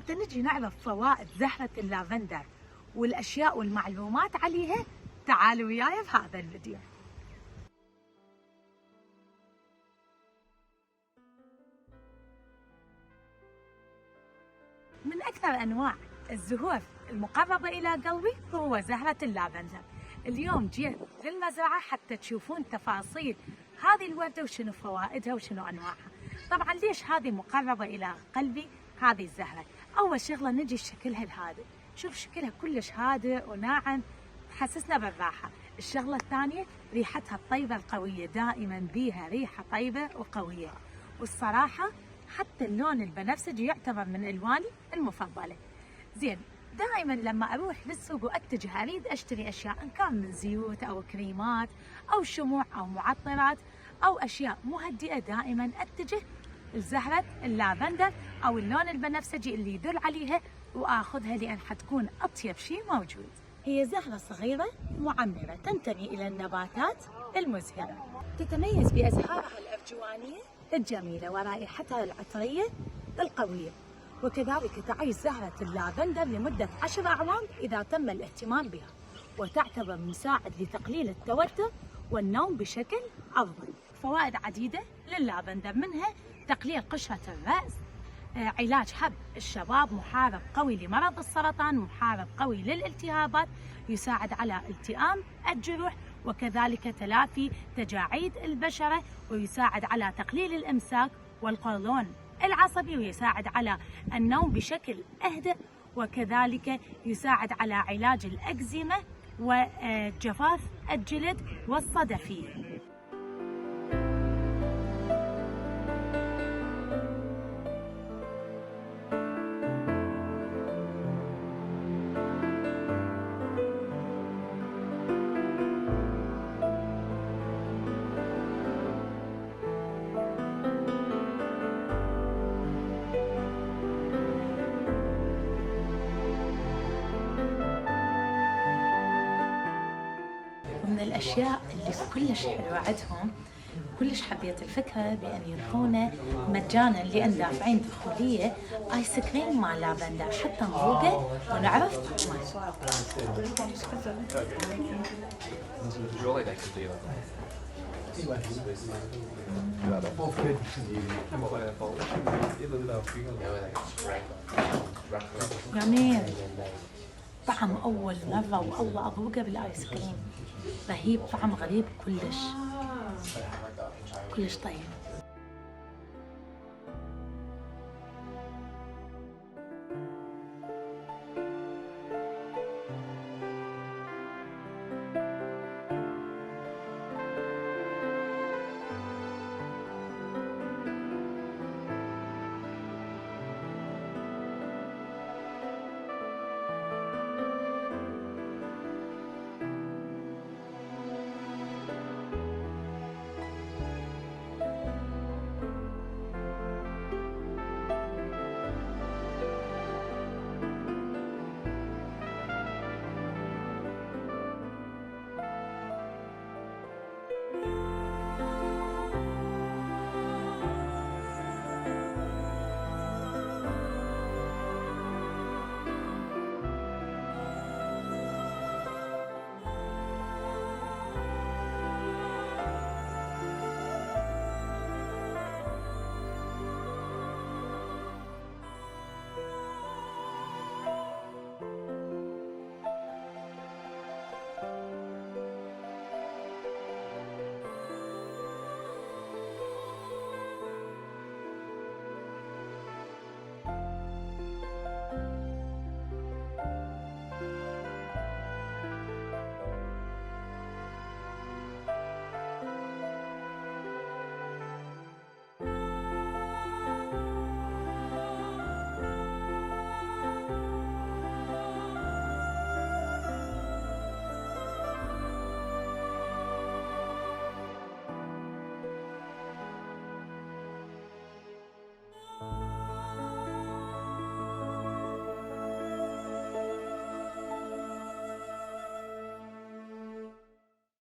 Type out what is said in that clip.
حتى نجي نعرف فوائد زهرة اللافندر والأشياء والمعلومات عليها. تعالوا وياي بهذا الفيديو. من أكثر أنواع الزهور المقربة إلى قلبي هو زهرة اللافندر. اليوم جيت للمزرعة حتى تشوفون تفاصيل هذه الوردة وشنو فوائدها وشنو أنواعها. طبعا ليش هذه مقربة إلى قلبي هذه الزهرة؟ أول شغلة نجي شكلها الهادئ، شوف شكلها كلش هادئ وناعم تحسسنا بالراحة. الشغلة الثانية ريحتها الطيبة القوية، دائما بيها ريحة طيبة وقوية. والصراحة حتى اللون البنفسجي يعتبر من ألواني المفضلة. زين، دائما لما اروح للسوق واتجه اريد اشتري اشياء ان كان من زيوت او كريمات او شموع او معطرات او اشياء مهدئه، دائما اتجه لزهره اللافندر او اللون البنفسجي اللي يدل عليها واخذها، لان حتكون اطيب شيء موجود. هي زهره صغيره معمره تنتمي الى النباتات المزهره، تتميز بازهارها الارجوانيه الجميله ورائحتها العطريه القويه. وكذلك تعيش زهرة اللافندر لمدة 10 أعوام إذا تم الاهتمام بها، وتعتبر مساعد لتقليل التوتر والنوم بشكل أفضل. فوائد عديدة لللافندر، منها تقليل قشرة الرأس، علاج حب الشباب، محارب قوي لمرض السرطان، محارب قوي للالتهابات، يساعد على التئام الجروح، وكذلك تلافي تجاعيد البشرة، ويساعد على تقليل الإمساك والقولون العصبي، ويساعد على النوم بشكل أهدى، وكذلك يساعد على علاج الأكزيما وجفاف الجلد والصدفية. من الأشياء اللي كلش حلوة عندهم، كلش حبيت الفكرة بأن ينطونا مجانا لأن دافعين دخولية آيس كريم مع لافندر حتى نذوقه ونعرف طعمه. جميل، طعم أول مرة والله أذوقه بالآيس كريم، رهيب، طعم غريب كلش كلش طيب.